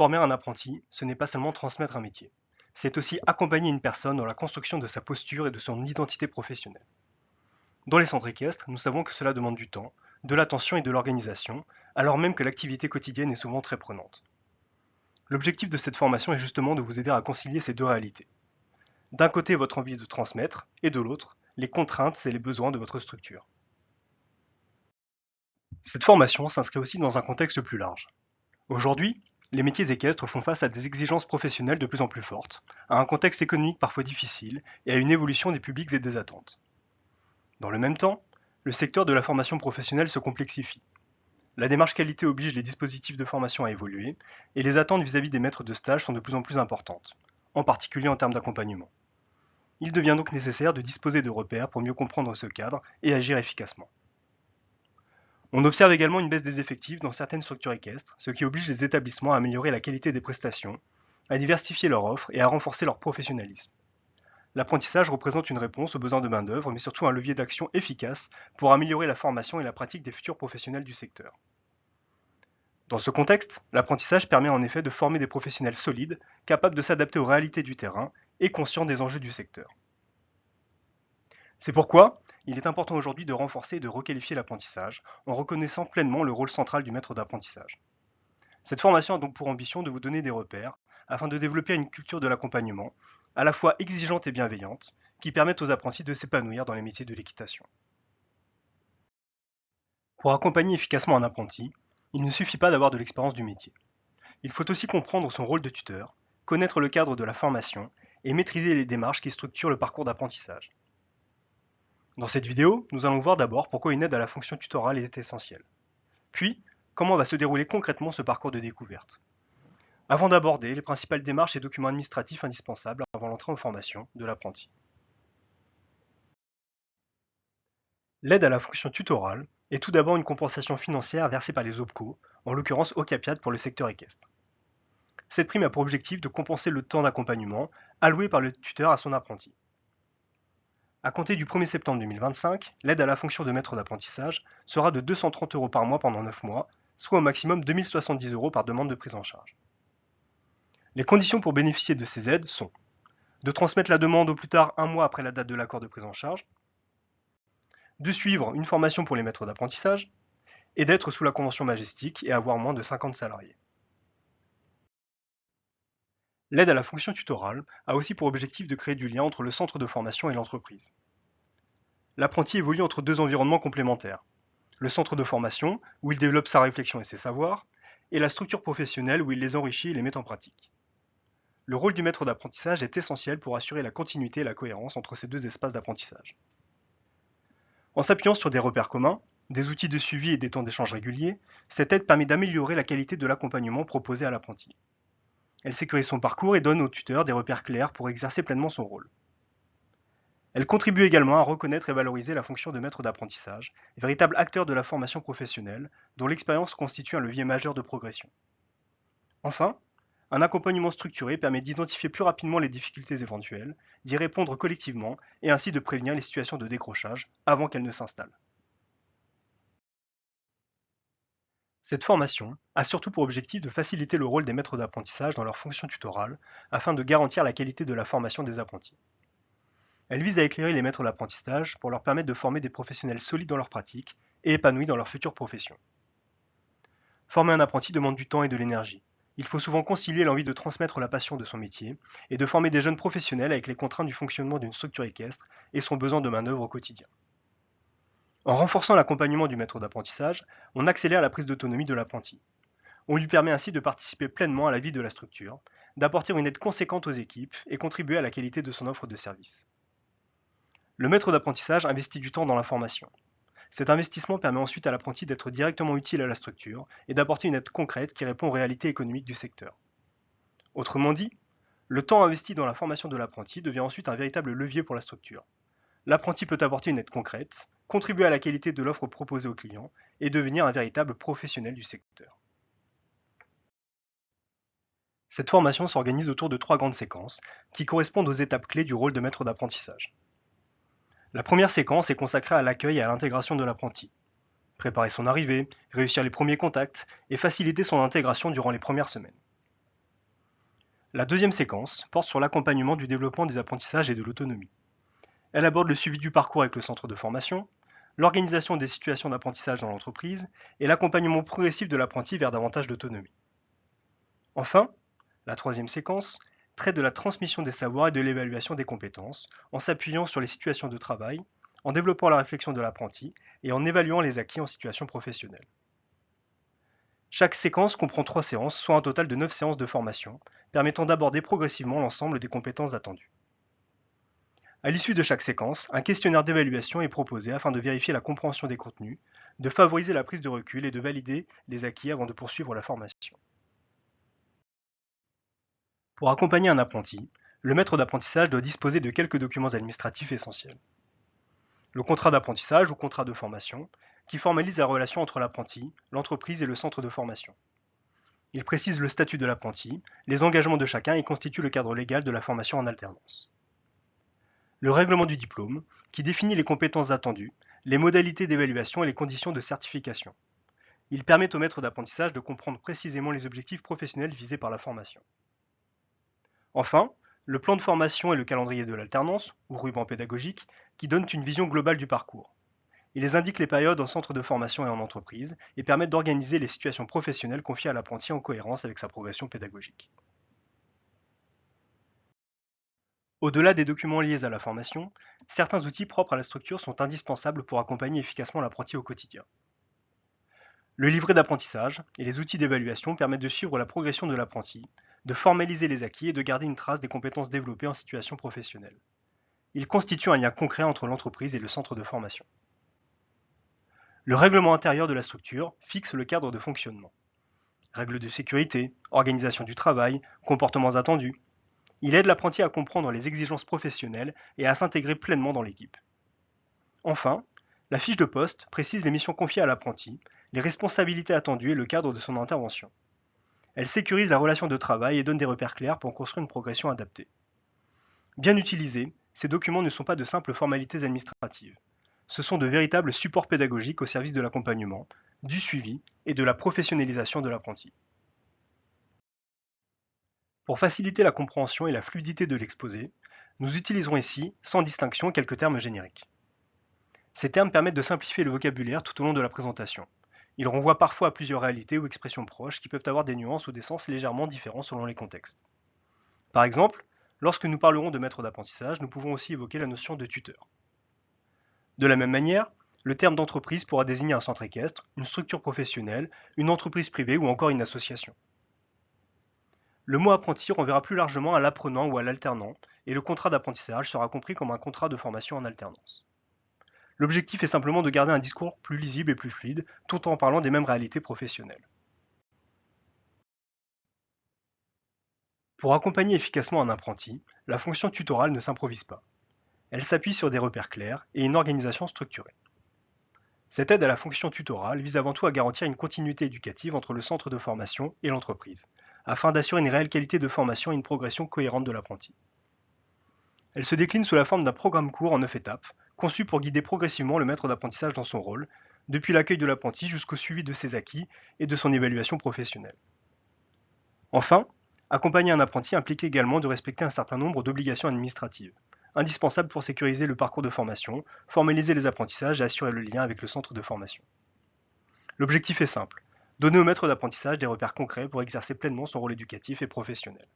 Former un apprenti, ce n'est pas seulement transmettre un métier. C'est aussi accompagner une personne dans la construction de sa posture et de son identité professionnelle. Dans les centres équestres, nous savons que cela demande du temps, de l'attention et de l'organisation, alors même que l'activité quotidienne est souvent très prenante. L'objectif de cette formation est justement de vous aider à concilier ces deux réalités. D'un côté, votre envie de transmettre, et de l'autre, les contraintes et les besoins de votre structure. Cette formation s'inscrit aussi dans un contexte plus large. Aujourd'hui, les métiers équestres font face à des exigences professionnelles de plus en plus fortes, à un contexte économique parfois difficile et à une évolution des publics et des attentes. Dans le même temps, le secteur de la formation professionnelle se complexifie. La démarche qualité oblige les dispositifs de formation à évoluer et les attentes vis-à-vis des maîtres de stage sont de plus en plus importantes, en particulier en termes d'accompagnement. Il devient donc nécessaire de disposer de repères pour mieux comprendre ce cadre et agir efficacement. On observe également une baisse des effectifs dans certaines structures équestres, ce qui oblige les établissements à améliorer la qualité des prestations, à diversifier leur offre et à renforcer leur professionnalisme. L'apprentissage représente une réponse aux besoins de main-d'œuvre, mais surtout un levier d'action efficace pour améliorer la formation et la pratique des futurs professionnels du secteur. Dans ce contexte, l'apprentissage permet en effet de former des professionnels solides, capables de s'adapter aux réalités du terrain et conscients des enjeux du secteur. C'est pourquoi il est important aujourd'hui de renforcer et de requalifier l'apprentissage en reconnaissant pleinement le rôle central du maître d'apprentissage. Cette formation a donc pour ambition de vous donner des repères afin de développer une culture de l'accompagnement, à la fois exigeante et bienveillante, qui permettent aux apprentis de s'épanouir dans les métiers de l'équitation. Pour accompagner efficacement un apprenti, il ne suffit pas d'avoir de l'expérience du métier. Il faut aussi comprendre son rôle de tuteur, connaître le cadre de la formation et maîtriser les démarches qui structurent le parcours d'apprentissage. Dans cette vidéo, nous allons voir d'abord pourquoi une aide à la fonction tutorale est essentielle. Puis, comment va se dérouler concrètement ce parcours de découverte. Avant d'aborder les principales démarches et documents administratifs indispensables avant l'entrée en formation de l'apprenti. L'aide à la fonction tutorale est tout d'abord une compensation financière versée par les OPCO, en l'occurrence OCAPIAT pour le secteur équestre. Cette prime a pour objectif de compenser le temps d'accompagnement alloué par le tuteur à son apprenti. À compter du 1er septembre 2025, l'aide à la fonction de maître d'apprentissage sera de 230 € par mois pendant 9 mois, soit au maximum 2070 € par demande de prise en charge. Les conditions pour bénéficier de ces aides sont de transmettre la demande au plus tard un mois après la date de l'accord de prise en charge, de suivre une formation pour les maîtres d'apprentissage et d'être sous la convention majestique et avoir moins de 50 salariés. L'aide à la fonction tutorale a aussi pour objectif de créer du lien entre le centre de formation et l'entreprise. L'apprenti évolue entre deux environnements complémentaires. Le centre de formation, où il développe sa réflexion et ses savoirs, et la structure professionnelle où il les enrichit et les met en pratique. Le rôle du maître d'apprentissage est essentiel pour assurer la continuité et la cohérence entre ces deux espaces d'apprentissage. En s'appuyant sur des repères communs, des outils de suivi et des temps d'échange réguliers, cette aide permet d'améliorer la qualité de l'accompagnement proposé à l'apprenti. Elle sécurise son parcours et donne au tuteur des repères clairs pour exercer pleinement son rôle. Elle contribue également à reconnaître et valoriser la fonction de maître d'apprentissage, véritable acteur de la formation professionnelle, dont l'expérience constitue un levier majeur de progression. Enfin, un accompagnement structuré permet d'identifier plus rapidement les difficultés éventuelles, d'y répondre collectivement et ainsi de prévenir les situations de décrochage avant qu'elles ne s'installent. Cette formation a surtout pour objectif de faciliter le rôle des maîtres d'apprentissage dans leur fonction tutorale afin de garantir la qualité de la formation des apprentis. Elle vise à éclairer les maîtres d'apprentissage pour leur permettre de former des professionnels solides dans leur pratique et épanouis dans leur future profession. Former un apprenti demande du temps et de l'énergie. Il faut souvent concilier l'envie de transmettre la passion de son métier et de former des jeunes professionnels avec les contraintes du fonctionnement d'une structure équestre et son besoin de main-d'œuvre au quotidien. En renforçant l'accompagnement du maître d'apprentissage, on accélère la prise d'autonomie de l'apprenti. On lui permet ainsi de participer pleinement à la vie de la structure, d'apporter une aide conséquente aux équipes et contribuer à la qualité de son offre de service. Le maître d'apprentissage investit du temps dans la formation. Cet investissement permet ensuite à l'apprenti d'être directement utile à la structure et d'apporter une aide concrète qui répond aux réalités économiques du secteur. Autrement dit, le temps investi dans la formation de l'apprenti devient ensuite un véritable levier pour la structure. L'apprenti peut apporter une aide concrète, contribuer à la qualité de l'offre proposée aux clients et devenir un véritable professionnel du secteur. Cette formation s'organise autour de 3 grandes séquences qui correspondent aux étapes clés du rôle de maître d'apprentissage. La première séquence est consacrée à l'accueil et à l'intégration de l'apprenti. Préparer son arrivée, réussir les premiers contacts et faciliter son intégration durant les premières semaines. La deuxième séquence porte sur l'accompagnement du développement des apprentissages et de l'autonomie. Elle aborde le suivi du parcours avec le centre de formation, l'organisation des situations d'apprentissage dans l'entreprise et l'accompagnement progressif de l'apprenti vers davantage d'autonomie. Enfin, la troisième séquence traite de la transmission des savoirs et de l'évaluation des compétences en s'appuyant sur les situations de travail, en développant la réflexion de l'apprenti et en évaluant les acquis en situation professionnelle. Chaque séquence comprend 3 séances, soit un total de 9 séances de formation, permettant d'aborder progressivement l'ensemble des compétences attendues. À l'issue de chaque séquence, un questionnaire d'évaluation est proposé afin de vérifier la compréhension des contenus, de favoriser la prise de recul et de valider les acquis avant de poursuivre la formation. Pour accompagner un apprenti, le maître d'apprentissage doit disposer de quelques documents administratifs essentiels. Le contrat d'apprentissage ou contrat de formation, qui formalise la relation entre l'apprenti, l'entreprise et le centre de formation. Il précise le statut de l'apprenti, les engagements de chacun et constitue le cadre légal de la formation en alternance. Le règlement du diplôme, qui définit les compétences attendues, les modalités d'évaluation et les conditions de certification. Il permet au maître d'apprentissage de comprendre précisément les objectifs professionnels visés par la formation. Enfin, le plan de formation et le calendrier de l'alternance, ou ruban pédagogique, qui donnent une vision globale du parcours. Ils indiquent les périodes en centre de formation et en entreprise et permettent d'organiser les situations professionnelles confiées à l'apprenti en cohérence avec sa progression pédagogique. Au-delà des documents liés à la formation, certains outils propres à la structure sont indispensables pour accompagner efficacement l'apprenti au quotidien. Le livret d'apprentissage et les outils d'évaluation permettent de suivre la progression de l'apprenti, de formaliser les acquis et de garder une trace des compétences développées en situation professionnelle. Ils constituent un lien concret entre l'entreprise et le centre de formation. Le règlement intérieur de la structure fixe le cadre de fonctionnement. Règles de sécurité, organisation du travail, comportements attendus. Il aide l'apprenti à comprendre les exigences professionnelles et à s'intégrer pleinement dans l'équipe. Enfin, la fiche de poste précise les missions confiées à l'apprenti, les responsabilités attendues et le cadre de son intervention. Elle sécurise la relation de travail et donne des repères clairs pour construire une progression adaptée. Bien utilisés, ces documents ne sont pas de simples formalités administratives. Ce sont de véritables supports pédagogiques au service de l'accompagnement, du suivi et de la professionnalisation de l'apprenti. Pour faciliter la compréhension et la fluidité de l'exposé, nous utiliserons ici, sans distinction, quelques termes génériques. Ces termes permettent de simplifier le vocabulaire tout au long de la présentation. Ils renvoient parfois à plusieurs réalités ou expressions proches qui peuvent avoir des nuances ou des sens légèrement différents selon les contextes. Par exemple, lorsque nous parlerons de maître d'apprentissage, nous pouvons aussi évoquer la notion de tuteur. De la même manière, le terme d'entreprise pourra désigner un centre équestre, une structure professionnelle, une entreprise privée ou encore une association. Le mot apprenti renverra plus largement à l'apprenant ou à l'alternant, et le contrat d'apprentissage sera compris comme un contrat de formation en alternance. L'objectif est simplement de garder un discours plus lisible et plus fluide, tout en parlant des mêmes réalités professionnelles. Pour accompagner efficacement un apprenti, la fonction tutorale ne s'improvise pas. Elle s'appuie sur des repères clairs et une organisation structurée. Cette aide à la fonction tutorale vise avant tout à garantir une continuité éducative entre le centre de formation et l'entreprise, afin d'assurer une réelle qualité de formation et une progression cohérente de l'apprenti. Elle se décline sous la forme d'un programme court en 9 étapes, conçu pour guider progressivement le maître d'apprentissage dans son rôle, depuis l'accueil de l'apprenti jusqu'au suivi de ses acquis et de son évaluation professionnelle. Enfin, accompagner un apprenti implique également de respecter un certain nombre d'obligations administratives, indispensables pour sécuriser le parcours de formation, formaliser les apprentissages et assurer le lien avec le centre de formation. L'objectif est simple, donner au maître d'apprentissage des repères concrets pour exercer pleinement son rôle éducatif et professionnel.